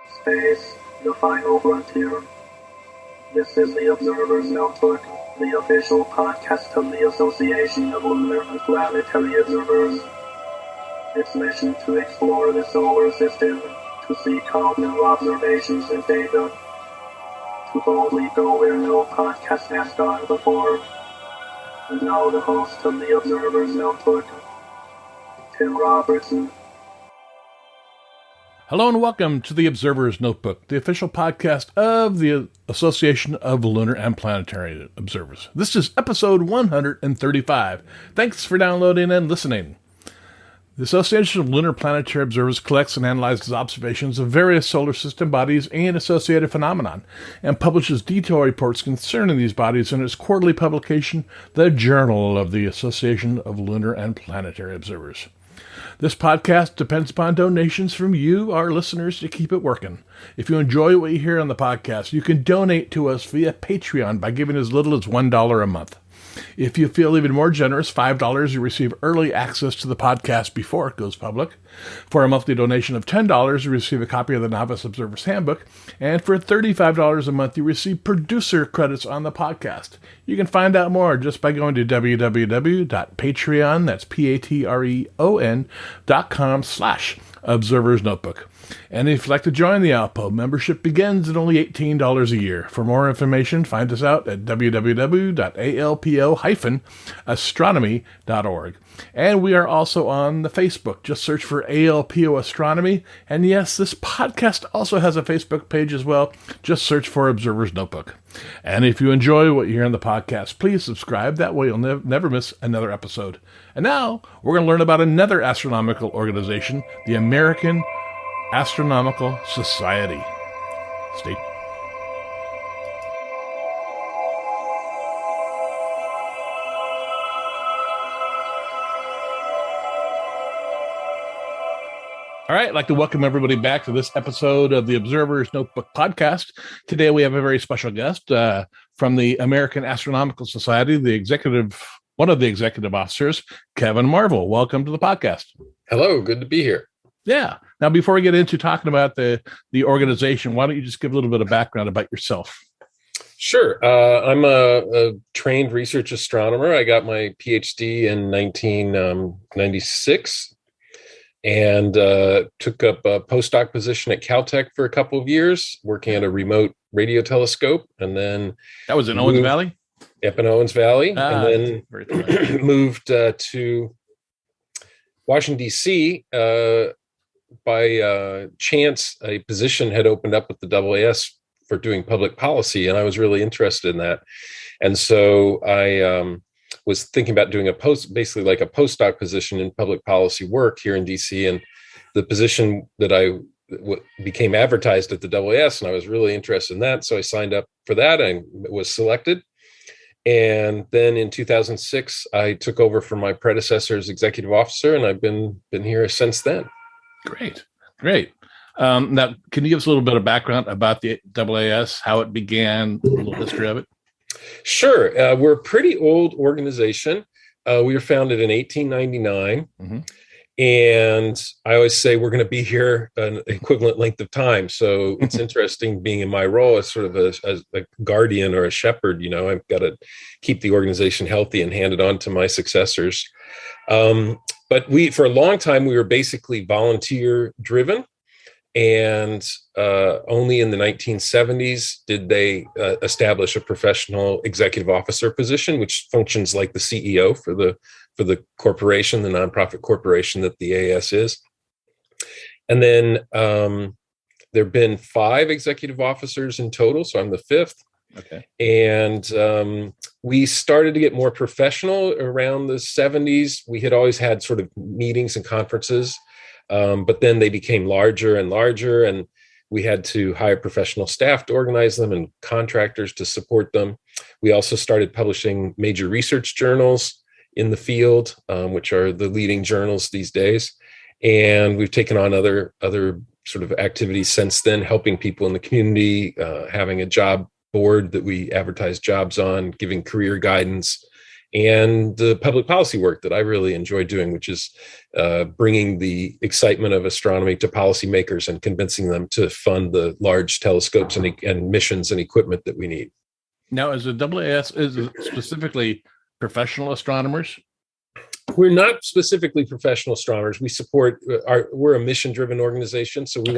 Space, the final frontier. This is the Observer's Notebook, the official podcast of the Association of Lunar and Planetary Observers. Its mission to explore the solar system, to seek out new observations and data, to boldly go where no podcast has gone before. And now the host of the Observer's Notebook, Tim Robertson. Hello and welcome to the Observer's Notebook, the official podcast of the Association of Lunar and Planetary Observers. This is episode 135. Thanks for downloading and listening. The Association of Lunar Planetary Observers collects and analyzes observations of various solar system bodies and associated phenomena, and publishes detailed reports concerning these bodies in its quarterly publication, the Journal of the Association of Lunar and Planetary Observers. This podcast depends upon donations from you, our listeners, to keep it working. If you enjoy what you hear on the podcast, you can donate to us via Patreon by giving as little as $1 a month. If you feel even more generous, $5, you receive early access to the podcast before it goes public. For a monthly donation of $10, you receive a copy of the Novice Observer's Handbook. And for $35 a month, you receive producer credits on the podcast. You can find out more just by going to www.patreon, that's patreon.com/Observer's Notebook. And if you'd like to join the ALPO, membership begins at only $18 a year. For more information, find us out at www.alpo-astronomy.org. And we are also on the Facebook. Just search for ALPO Astronomy. And yes, this podcast also has a Facebook page as well. Just search for Observer's Notebook. And if you enjoy what you hear on the podcast, please subscribe. That way you'll never miss another episode. And now we're going to learn about another astronomical organization, the American Astronomical Society. Stay. All right, I'd like to welcome everybody back to this episode of the Observer's Notebook podcast. Today we have a very special guest from the American Astronomical Society, one of the executive officers, Kevin Marvel. Welcome to the podcast. Hello, good to be here. Yeah. Now, before we get into talking about the organization, why don't you just give a little bit of background about yourself? Sure. I'm a trained research astronomer. I got my PhD in 1996 and took up a postdoc position at Caltech for a couple of years, working at a remote radio telescope. And then that was in Owens Valley? Up in Owens Valley. And then moved to Washington, D.C., by chance, a position had opened up at the AAS for doing public policy, and I was really interested in that. And so I was thinking about doing basically like a postdoc position in public policy work here in DC. And the position that became advertised at the AAS, and I was really interested in that. So I signed up for that and was selected. And then in 2006, I took over from my predecessor as executive officer, and I've been here since then. Great. Now, can you give us a little bit of background about the AAS, how it began, a little history of it? Sure. We're a pretty old organization. We were founded in 1899. Mm-hmm. And I always say we're going to be here an equivalent length of time. So it's interesting being in my role as sort of a guardian or a shepherd. You know, I've got to keep the organization healthy and hand it on to my successors. But for a long time, we were basically volunteer driven. And only in the 1970s did they establish a professional executive officer position, which functions like the CEO for the corporation, the nonprofit corporation that the AAS is. And then there have been 5 executive officers in total, so I'm the 5th. Okay. And we started to get more professional around the 70s. We had always had sort of meetings and conferences, but then they became larger and larger, and we had to hire professional staff to organize them and contractors to support them. We also started publishing major research journals in the field, which are the leading journals these days. And we've taken on other sort of activities since then, helping people in the community, having a job board that we advertise jobs on, giving career guidance, and the public policy work that I really enjoy doing, which is bringing the excitement of astronomy to policymakers and convincing them to fund the large telescopes and missions and equipment that we need. Now, is the AAS is it specifically professional astronomers? We're not specifically professional astronomers. We support we're a mission-driven organization, so we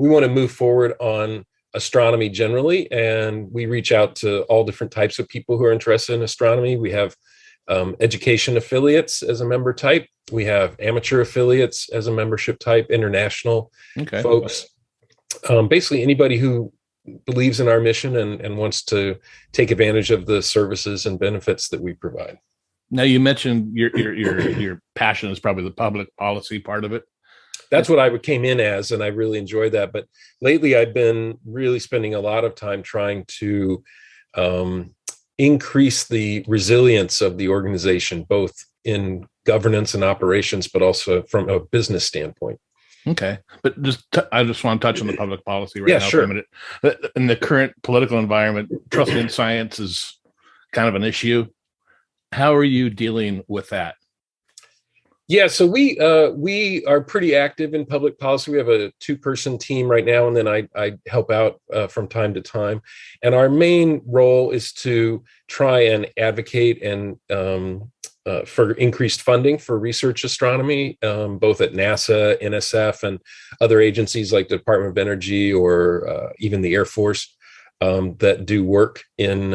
want to move forward on astronomy generally, and we reach out to all different types of people who are interested in astronomy. We have education affiliates as a member type. We have amateur affiliates as a membership type, international folks. Basically, anybody who believes in our mission and wants to take advantage of the services and benefits that we provide. Now, you mentioned your passion is probably the public policy part of it. That's what I came in as, and I really enjoyed that. But lately, I've been really spending a lot of time trying to increase the resilience of the organization, both in governance and operations, but also from a business standpoint. Okay, but I just want to touch on the public policy right now sure. for a minute. In the current political environment, trust in science is kind of an issue. How are you dealing with that? Yeah, so we are pretty active in public policy. We have a 2-person team right now, and then I help out from time to time. And our main role is to try and advocate and for increased funding for research astronomy, both at NASA, NSF, and other agencies like the Department of Energy or even the Air Force. That do work in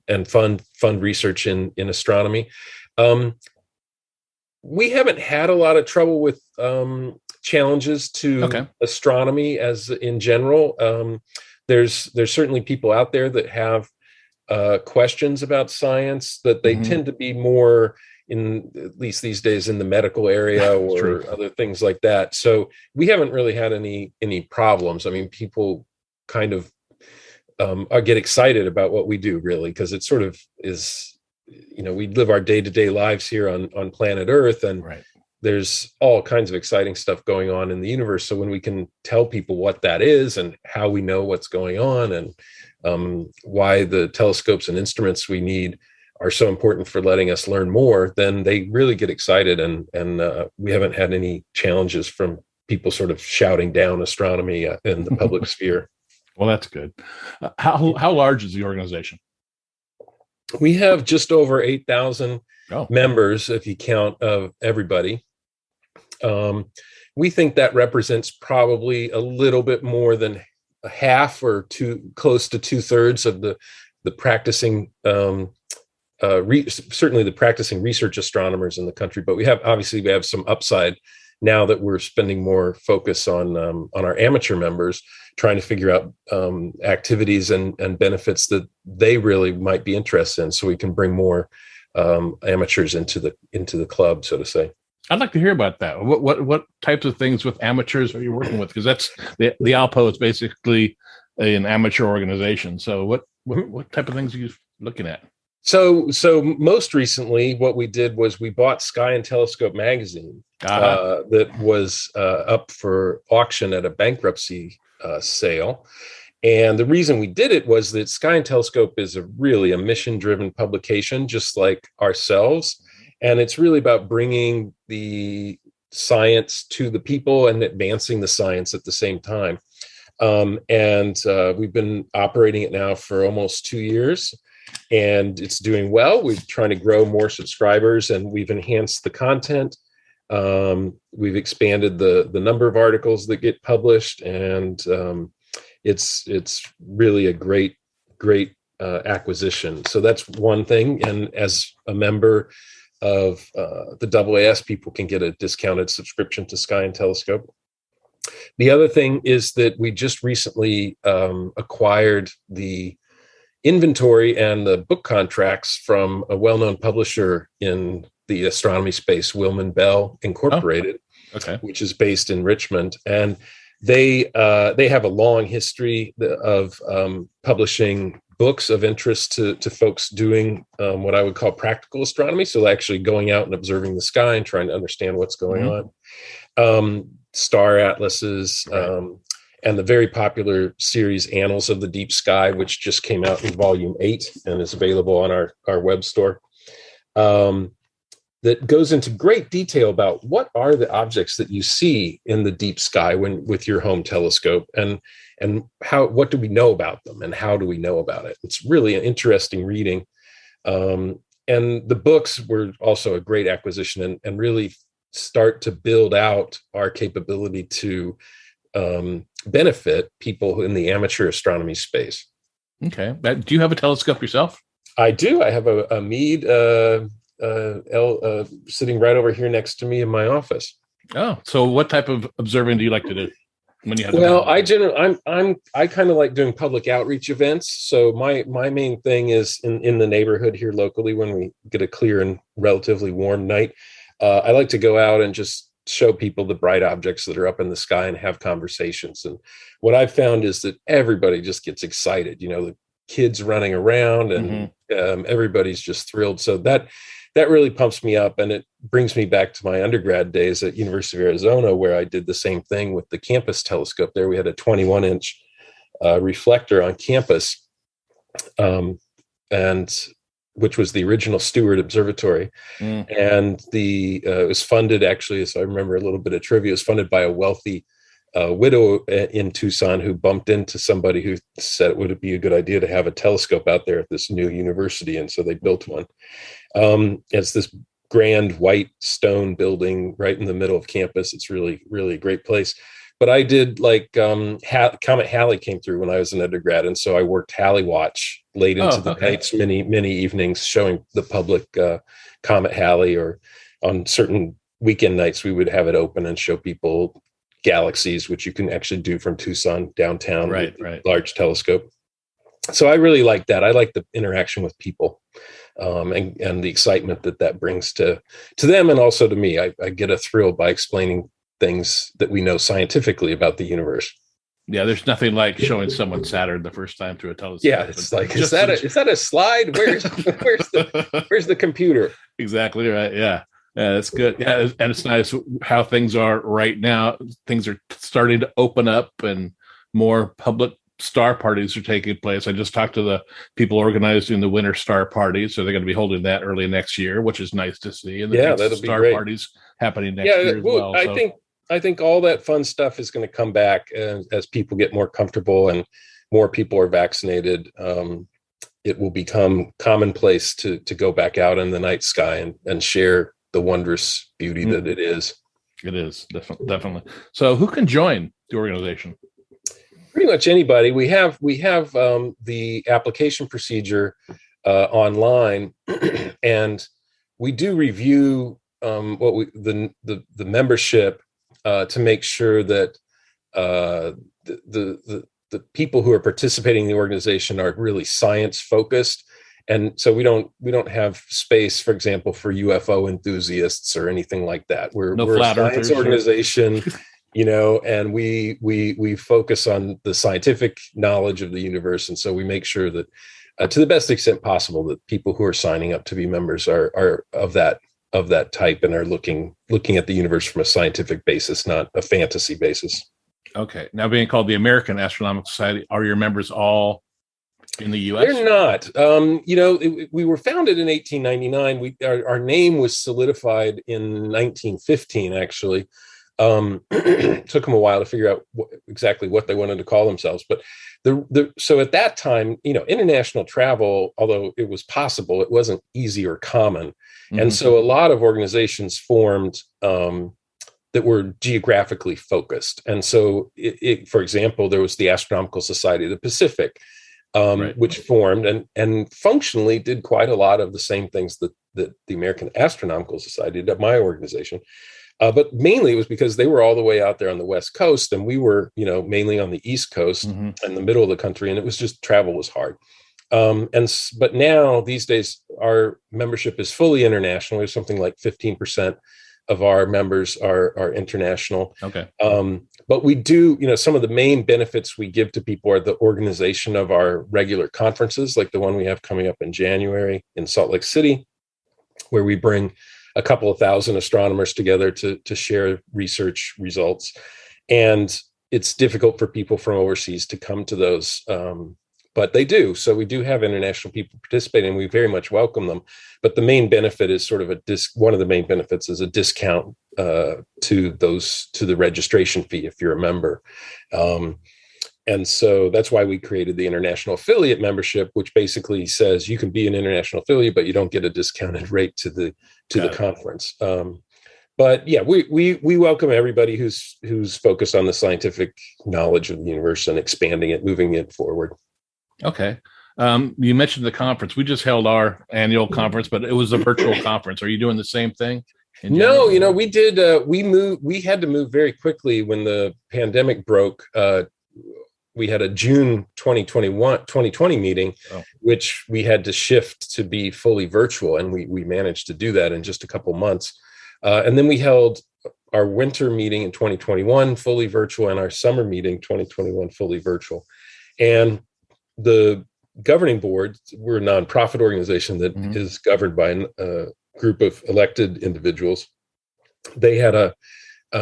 and fund research in astronomy. We haven't had a lot of trouble with challenges to astronomy as in general. There's certainly people out there that have questions about science, that they tend to be more in, at least these days, in the medical area or other things like that. So we haven't really had any problems. I mean, people kind of get excited about what we do, really, because it sort of is, we live our day-to-day lives here on planet Earth, and there's all kinds of exciting stuff going on in the universe. So when we can tell people what that is and how we know what's going on and why the telescopes and instruments we need are so important for letting us learn more, then they really get excited. And we haven't had any challenges from people sort of shouting down astronomy in the public sphere. Well, that's good. How large is the organization? We have just over 8,000 members, if you count everybody. We think that represents probably a little bit more than half or close to 2/3 of the practicing, certainly the practicing research astronomers in the country. But we have some upside now that we're spending more focus on our amateur members, trying to figure out activities and benefits that they really might be interested in, so we can bring more amateurs into the club, so to say. I'd like to hear about that. What types of things with amateurs are you working with? Because that's the ALPO is basically an amateur organization. So what type of things are you looking at? So most recently, what we did was we bought Sky and Telescope magazine that was up for auction at a bankruptcy sale. And the reason we did it was that Sky and Telescope is really a mission-driven publication, just like ourselves. And it's really about bringing the science to the people and advancing the science at the same time. And we've been operating it now for almost 2 years. And it's doing well. We're trying to grow more subscribers, and we've enhanced the content. We've expanded the number of articles that get published, and it's really a great acquisition. So that's one thing. And as a member of the AAS, people can get a discounted subscription to Sky and Telescope. The other thing is that we just recently acquired the inventory and the book contracts from a well-known publisher in the astronomy space, Wilman Bell Incorporated, which is based in Richmond. And they have a long history of publishing books of interest to folks doing what I would call practical astronomy. So actually going out and observing the sky and trying to understand what's going on. Star atlases, and the very popular series Annals of the Deep Sky, which just came out in volume 8 and is available on our web store. that goes into great detail about what are the objects that you see in the deep sky with your home telescope, and what do we know about them, and how do we know about it. It's really an interesting reading. And the books were also a great acquisition, and really start to build out our capability to benefit people in the amateur astronomy space. Okay. Do you have a telescope yourself? I do. I have a Meade sitting right over here next to me in my office. Oh, so what type of observing do you like to do when you have? Well, I kind of like doing public outreach events. So my main thing is in the neighborhood here locally. When we get a clear and relatively warm night, I like to go out and just show people the bright objects that are up in the sky and have conversations. And what I've found is that everybody just gets excited. The kids running around, and everybody's just thrilled. So that really pumps me up, and it brings me back to my undergrad days at University of Arizona, where I did the same thing with the campus telescope. There we had a 21-inch reflector on campus, and which was the original Stewart Observatory. And it was funded, actually, so I remember a little bit of trivia, it was funded by a wealthy widow in Tucson who bumped into somebody who said it would be a good idea to have a telescope out there at this new university. And so they built one. It's this grand white stone building right in the middle of campus. It's really, really a great place. But I did Comet Halley came through when I was an undergrad. And so I worked Halley Watch late into the nights, many evenings, showing the public Comet Halley, or on certain weekend nights, we would have it open and show people galaxies, which you can actually do from Tucson downtown, right. Large telescope. So I really like that. I like the interaction with people, and the excitement that brings to them, and also to me. I get a thrill by explaining things that we know scientifically about the universe. Yeah, there's nothing like showing someone Saturn the first time through a telescope. Yeah, it's like, is that a slide? Where's the computer? Exactly right. Yeah. Yeah, that's good. Yeah, and it's nice how things are right now. Things are starting to open up, and more public star parties are taking place. I just talked to the people organizing the Winter Star Party, so they're going to be holding that early next year, which is nice to see. And that'll be star great. Parties happening next year as well. I think all that fun stuff is going to come back as people get more comfortable and more people are vaccinated. It will become commonplace to go back out in the night sky and share the wondrous beauty that it is. It is definitely. So who can join the organization? Pretty much anybody. We have the application procedure online, and we do review the membership to make sure that the people who are participating in the organization are really science focused. And so we don't have space, for example, for UFO enthusiasts or anything like that. We're a science organization, and we focus on the scientific knowledge of the universe. And so we make sure that, to the best extent possible, that people who are signing up to be members are of that type and are looking at the universe from a scientific basis, not a fantasy basis. Okay. Now, being called the American Astronomical Society, are your members all in the U.S.? They're not. We were founded in 1899. Our name was solidified in 1915, actually. Took them a while to figure out exactly what they wanted to call themselves. But so at that time, international travel, although it was possible, it wasn't easy or common. Mm-hmm. And so a lot of organizations formed that were geographically focused. And so, for example, there was the Astronomical Society of the Pacific, which formed and functionally did quite a lot of the same things that the American Astronomical Society did, my organization. But mainly it was because they were all the way out there on the West Coast, and we were, mainly on the East Coast and the middle of the country, and it was just travel was hard. But now these days our membership is fully international. There's something like 15% of our members are international. Okay. But we do, some of the main benefits we give to people are the organization of our regular conferences, like the one we have coming up in January in Salt Lake City, where we bring a couple of thousand astronomers together to share research results. And it's difficult for people from overseas to come to those but they do. So we do have international people participating. We very much welcome them. But the main benefit is sort of one of the main benefits is a discount to the registration fee if you're a member. And so that's why we created the international affiliate membership, which basically says you can be an international affiliate, but you don't get a discounted rate to the conference. But yeah, we welcome everybody who's focused on the scientific knowledge of the universe and expanding it, moving it forward. Okay. You mentioned the conference. We just held our annual conference, but it was a virtual conference. Are you doing the same thing? No, we did. We had to move very quickly when the pandemic broke. We had a June 2020 meeting, which we had to shift to be fully virtual. And we managed to do that in just a couple months. And then we held our winter meeting in 2021 fully virtual, and our summer meeting 2021 fully virtual. And the governing board, we're a nonprofit organization that is governed by a group of elected individuals. They had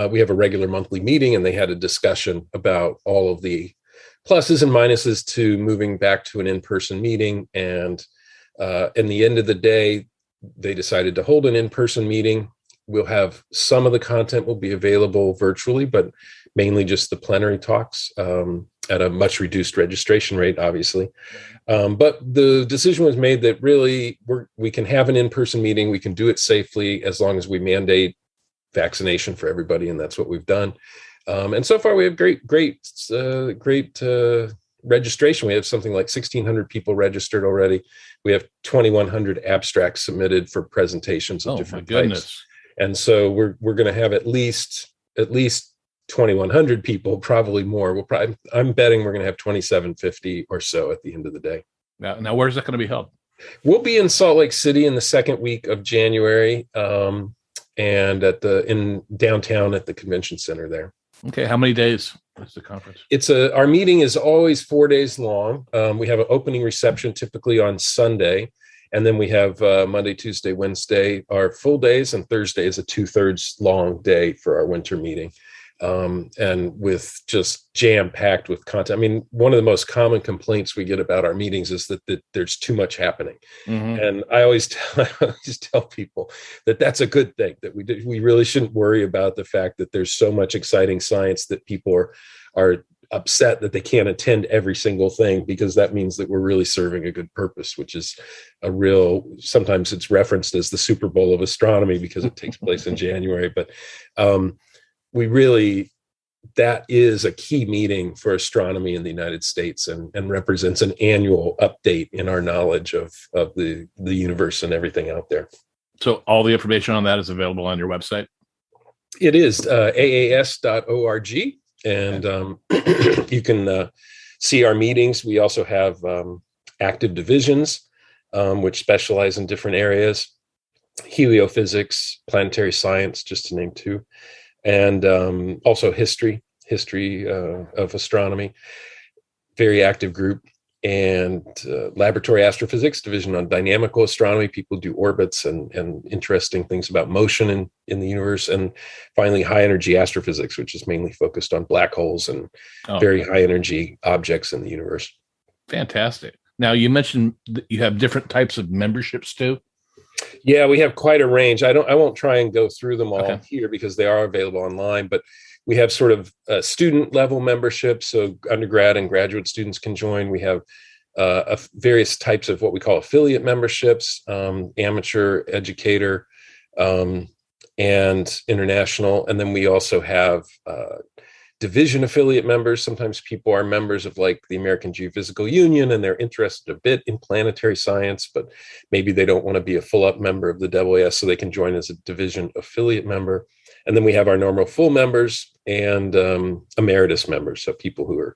we have a regular monthly meeting, and they had a discussion about all of the pluses and minuses to moving back to an in-person meeting. And in the end of the day, they decided to hold an in-person meeting. We'll have some of the content will be available virtually, but mainly just the plenary talks at a much reduced registration rate, obviously. But the decision was made that really we can have an in-person meeting. We can do it safely as long as we mandate vaccination for everybody, and that's what we've done. And so far, we have great registration. We have something like 1,600 people registered already. We have 2,100 abstracts submitted for presentations of different types. And so we're going to have at least 2,100 people, probably more. I'm betting we're going to have 2,750 or so at the end of the day. Now, where's that going to be held? We'll be in Salt Lake City in the second week of January, and in downtown at the convention center there. Okay, how many days is the conference? Our meeting is always 4 days long. We have an opening reception typically on Sunday, and then we have Monday, Tuesday, Wednesday are full days, and Thursday is a 2/3 long day for our winter meeting. And with just jam-packed with content. I mean, one of the most common complaints we get about our meetings is that there's too much happening. And I always tell people that that's a good thing, that we really shouldn't worry about the fact that there's so much exciting science that people are upset that they can't attend every single thing, because that means that we're really serving a good purpose, which is sometimes it's referenced as the Super Bowl of astronomy because it takes place in January. But that is a key meeting for astronomy in the United States, and represents an annual update in our knowledge of the universe and everything out there. So all the information on that is available on your website? It is aas.org, and you can see our meetings. We also have active divisions, which specialize in different areas: heliophysics, planetary science, just to name two. And also history of astronomy, very active group, and laboratory astrophysics division on dynamical astronomy. People do orbits and interesting things about motion in the universe. And finally, high energy astrophysics, which is mainly focused on black holes and very high energy objects in the universe. Fantastic. Now, you mentioned that you have different types of memberships too. Yeah, we have quite a range. I won't try and go through them all here because they are available online, but we have sort of student level memberships. So undergrad and graduate students can join. We have various types of what we call affiliate memberships, amateur, educator, and international. And then we also have division affiliate members. Sometimes people are members of like the American Geophysical Union, and they're interested a bit in planetary science, but maybe they don't want to be a full up member of the AAS, so they can join as a division affiliate member. And then we have our normal full members and emeritus members, so people who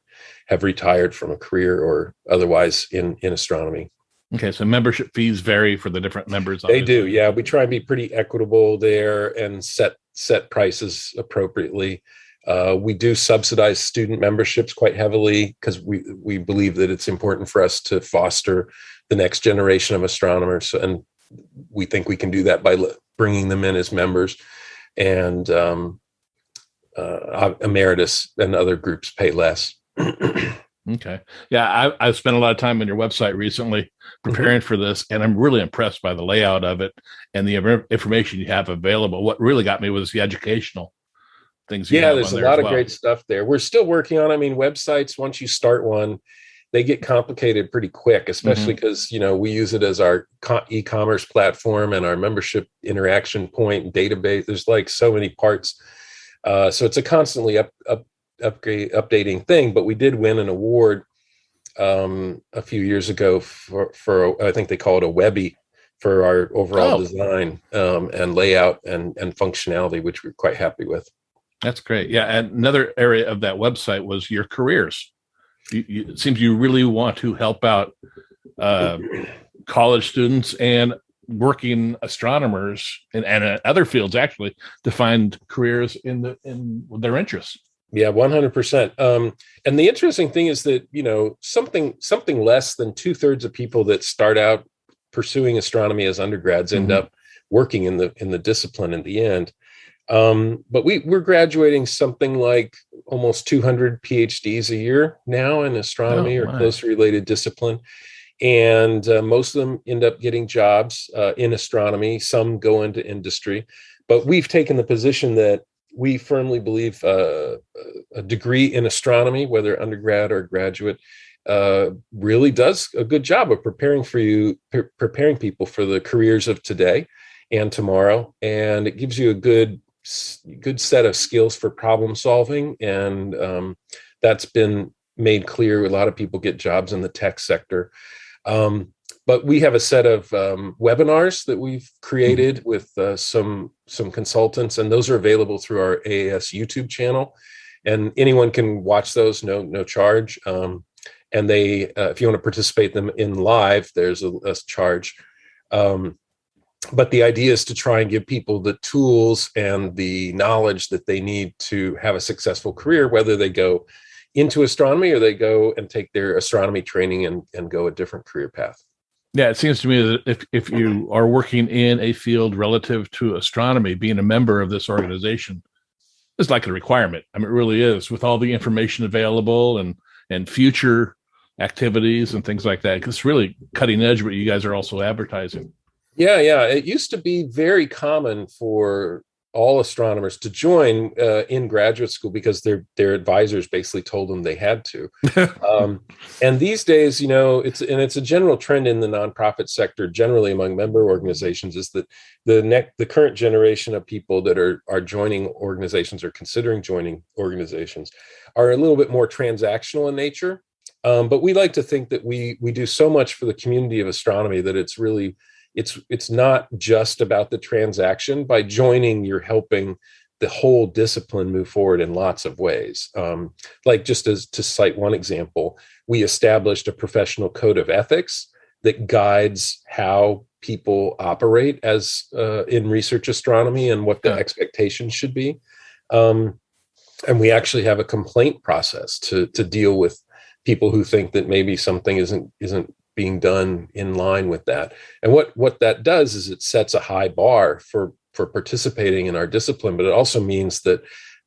have retired from a career or otherwise in astronomy. Okay, so membership fees vary for the different members. They do, yeah. We try and be pretty equitable there and set prices appropriately. We do subsidize student memberships quite heavily because we believe that it's important for us to foster the next generation of astronomers, and we think we can do that by bringing them in as members. And emeritus and other groups pay less. Okay. Yeah, I've spent a lot of time on your website recently preparing for this, and I'm really impressed by the layout of it and the information you have available. What really got me was the educational things you Yeah, have there's on a there as lot of well. great stuff there. We're still working on, I mean, websites, once you start one, they get complicated pretty quick, especially because, we use it as our e-commerce platform and our membership interaction point and database. There's like so many parts. So it's a constantly updating thing, but we did win an award a few years ago for I think they call it a Webby for our overall design and layout and functionality, which we're quite happy with. That's great. Yeah, and another area of that website was your careers. It seems you really want to help out college students and working astronomers and other fields actually to find careers in their interests. Yeah, 100%. And the interesting thing is that, something less than 2/3 of people that start out pursuing astronomy as undergrads end up working in the discipline in the end. But we're graduating something like almost 200 PhDs a year now in astronomy or closely related discipline. And most of them end up getting jobs in astronomy. Some go into industry. But we've taken the position that we firmly believe a degree in astronomy, whether undergrad or graduate, really does a good job of preparing people for the careers of today and tomorrow. And it gives you a good set of skills for problem solving. And that's been made clear. A lot of people get jobs in the tech sector. But we have a set of webinars that we've created with some consultants, and those are available through our AAS YouTube channel. And anyone can watch those, no charge. And they, if you want to participate in live, there's a charge. But the idea is to try and give people the tools and the knowledge that they need to have a successful career, whether they go into astronomy or they go and take their astronomy training and go a different career path. Yeah, it seems to me that if you are working in a field relative to astronomy, being a member of this organization is like a requirement. I mean, it really is, with all the information available and future activities and things like that. It's really cutting edge what you guys are also advertising. Yeah. It used to be very common for all astronomers to join in graduate school because their advisors basically told them they had to. And these days, it's a general trend in the nonprofit sector, generally among member organizations, is that the current generation of people that are joining organizations or considering joining organizations are a little bit more transactional in nature. But we like to think that we do so much for the community of astronomy that it's really it's not just about the transaction. By joining, you're helping the whole discipline move forward in lots of ways. Like just to cite one example, we established a professional code of ethics that guides how people operate as in research astronomy and what the expectations should be. And we actually have a complaint process to deal with people who think that maybe something isn't being done in line with that. And what that does is it sets a high bar for participating in our discipline, but it also means that,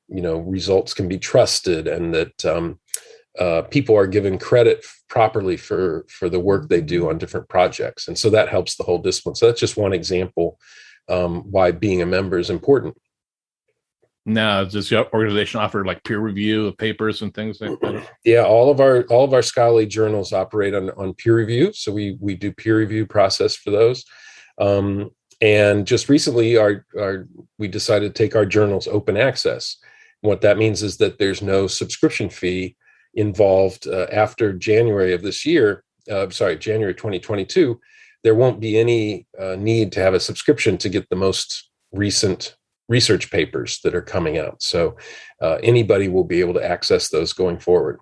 results can be trusted and that people are given credit properly for the work they do on different projects. And so that helps the whole discipline. So that's just one example why being a member is important. Now, does your organization offer like peer review of papers and things like that? Yeah, all of our scholarly journals operate on peer review. So we do peer review process for those. And just recently, we decided to take our journals open access. What that means is that there's no subscription fee involved after January of this year. January 2022. There won't be any need to have a subscription to get the most recent research papers that are coming out. So anybody will be able to access those going forward.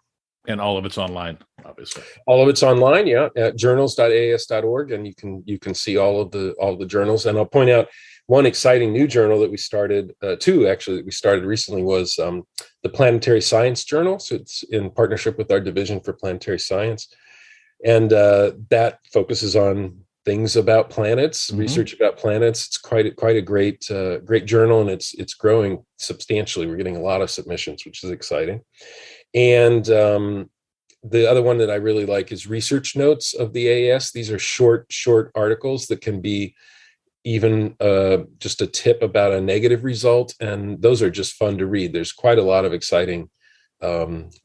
And all of it's online, obviously. All of it's online, yeah, at journals.as.org, and you can see all of the journals. And I'll point out one exciting new journal that we started, two actually that we started recently, was the Planetary Science Journal. So it's in partnership with our Division for Planetary Science, and that focuses on things about planets, research about planets. It's quite a great journal, and it's growing substantially. We're getting a lot of submissions, which is exciting. And the other one that I really like is research notes of the AAS. These are short articles that can be even just a tip about a negative result. And those are just fun to read. There's quite a lot of exciting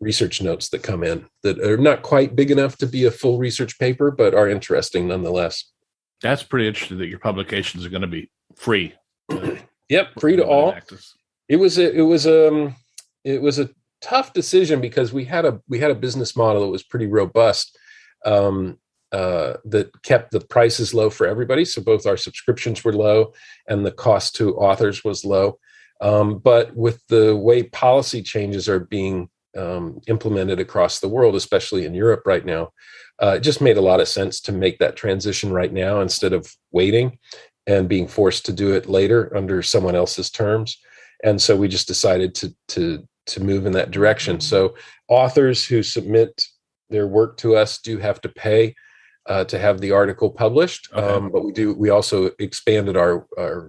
research notes that come in that are not quite big enough to be a full research paper, but are interesting nonetheless. That's pretty interesting that your publications are going to be free. Yep, free to all. It was a tough decision because we had a business model that was pretty robust, that kept the prices low for everybody. So both our subscriptions were low and the cost to authors was low. But with the way policy changes are being implemented across the world, especially in Europe right now, it just made a lot of sense to make that transition right now instead of waiting and being forced to do it later under someone else's terms. And so we just decided to move in that direction. So authors who submit their work to us do have to pay to have the article published. Okay. But we also expanded our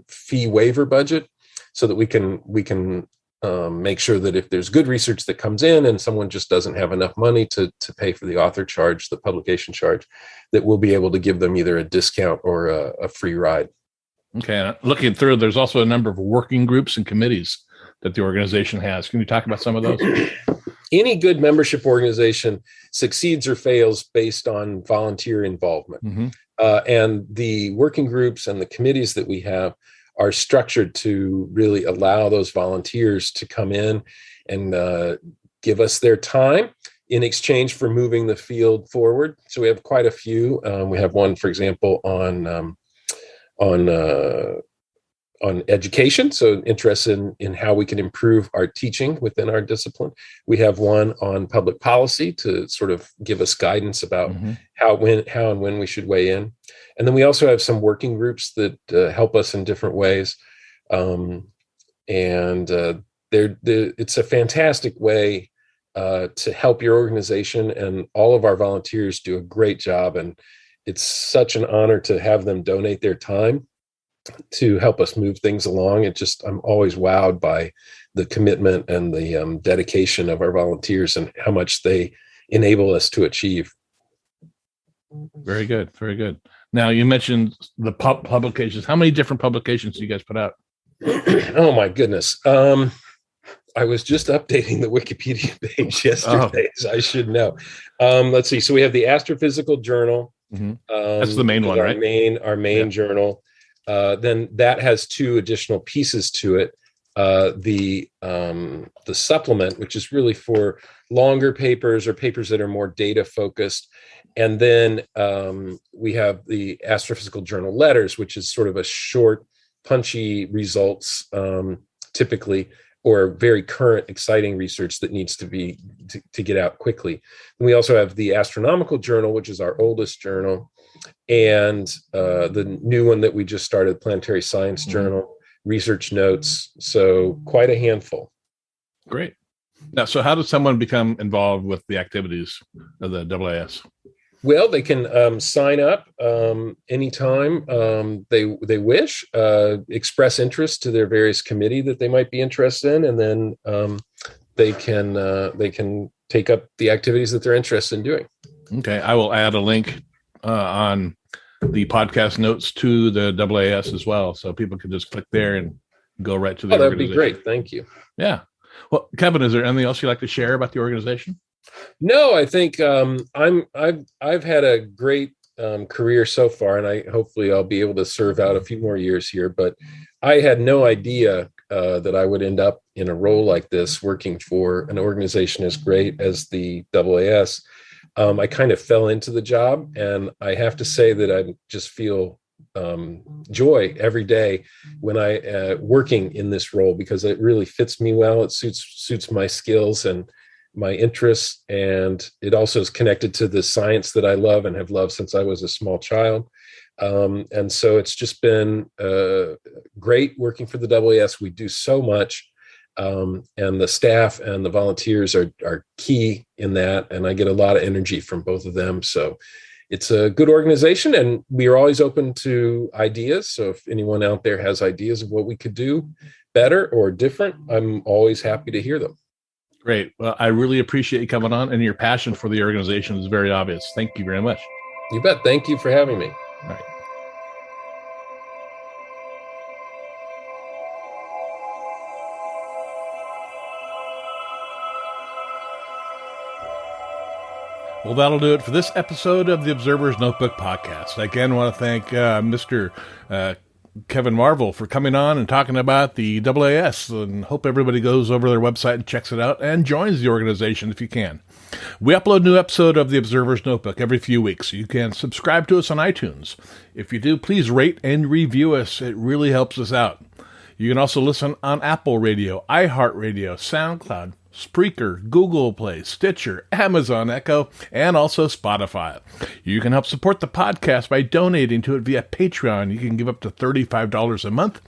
fee waiver budget so that we can make sure that if there's good research that comes in and someone just doesn't have enough money to pay for the author charge, the publication charge, that we'll be able to give them either a discount or a free ride. Okay. Looking through, there's also a number of working groups and committees that the organization has. Can you talk about some of those? Any good membership organization succeeds or fails based on volunteer involvement. Mm-hmm. And the working groups and the committees that we have are structured to really allow those volunteers to come in and give us their time in exchange for moving the field forward. So we have quite a few. We have one, for example, on education, so interest in how we can improve our teaching within our discipline. We have one on public policy to sort of give us guidance about mm-hmm. how and when we should weigh in. And then we also have some working groups that help us in different ways. It's a fantastic way to help your organization, and all of our volunteers do a great job. And it's such an honor to have them donate their time to help us move things along. I'm always wowed by the commitment and the dedication of our volunteers and how much they enable us to achieve. Very good. Very good. Now, you mentioned the publications. How many different publications do you guys put out? Oh my goodness. I was just updating the Wikipedia page yesterday, so I should know. Let's see. So we have the Astrophysical Journal. Mm-hmm. That's the main one, right? Our main journal. Then that has two additional pieces to it. The supplement, which is really for longer papers or papers that are more data focused. And then we have the Astrophysical Journal letters, which is sort of a short, punchy results, typically, or very current, exciting research that needs to get out quickly. And we also have the Astronomical Journal, which is our oldest journal, and the new one that we just started, Planetary Science mm-hmm. Journal, research notes. So quite a handful. Great. Now, so how does someone become involved with the activities of the AAS? Well, they can sign up anytime they wish, express interest to their various committee that they might be interested in, and then they can take up the activities that they're interested in doing. Okay, I will add a link on the podcast notes to the AAS as well, so people can just click there and go right to the organization. That'd be great. Thank you. Yeah. Well, Kevin, is there anything else you'd like to share about the organization? No, I think I've had a great career so far, and hopefully I'll be able to serve out a few more years here. But I had no idea that I would end up in a role like this, working for an organization as great as the AAS. I kind of fell into the job, and I have to say that I just feel joy every day when I working in this role, because it really fits me well. It suits my skills and my interests, and it also is connected to the science that I love and have loved since I was a small child. And so it's just been great working for the AAS. We do so much, and the staff and the volunteers are key in that, and I get a lot of energy from both of them. So it's a good organization, and we are always open to ideas. So if anyone out there has ideas of what we could do better or different, I'm always happy to hear them. Great. Well, I really appreciate you coming on, and your passion for the organization is very obvious. Thank you very much. You bet. Thank you for having me. All right. Well, that'll do it for this episode of the Observer's Notebook podcast. I again want to thank Mr. Kevin.marvel for coming on and talking about the AAS, and hope everybody goes over their website and checks it out and joins the organization if you can. We upload a new episode of the Observer's Notebook every few weeks. You can subscribe to us on iTunes. If you do, please rate and review us. It really helps us out. You can also listen on Apple Radio, iHeartRadio, Soundcloud, Spreaker, Google Play, Stitcher, Amazon Echo, and also Spotify. You can help support the podcast by donating to it via Patreon. You can give up to $35 a month,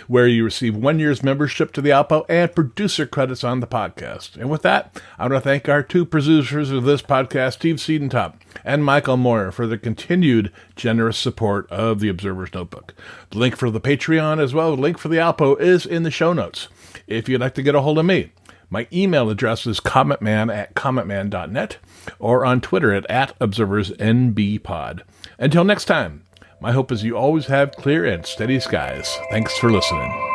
where you receive 1 year's membership to the ALPO and producer credits on the podcast. And with that, I want to thank our two producers of this podcast, Steve Siedentop and Michael Moyer, for their continued generous support of the Observer's Notebook. The link for the Patreon as well as the link for the ALPO is in the show notes. If you'd like to get a hold of me, my email address is commentman@commentman.net or on Twitter at ObserversNBPod. Until next time, my hope is you always have clear and steady skies. Thanks for listening.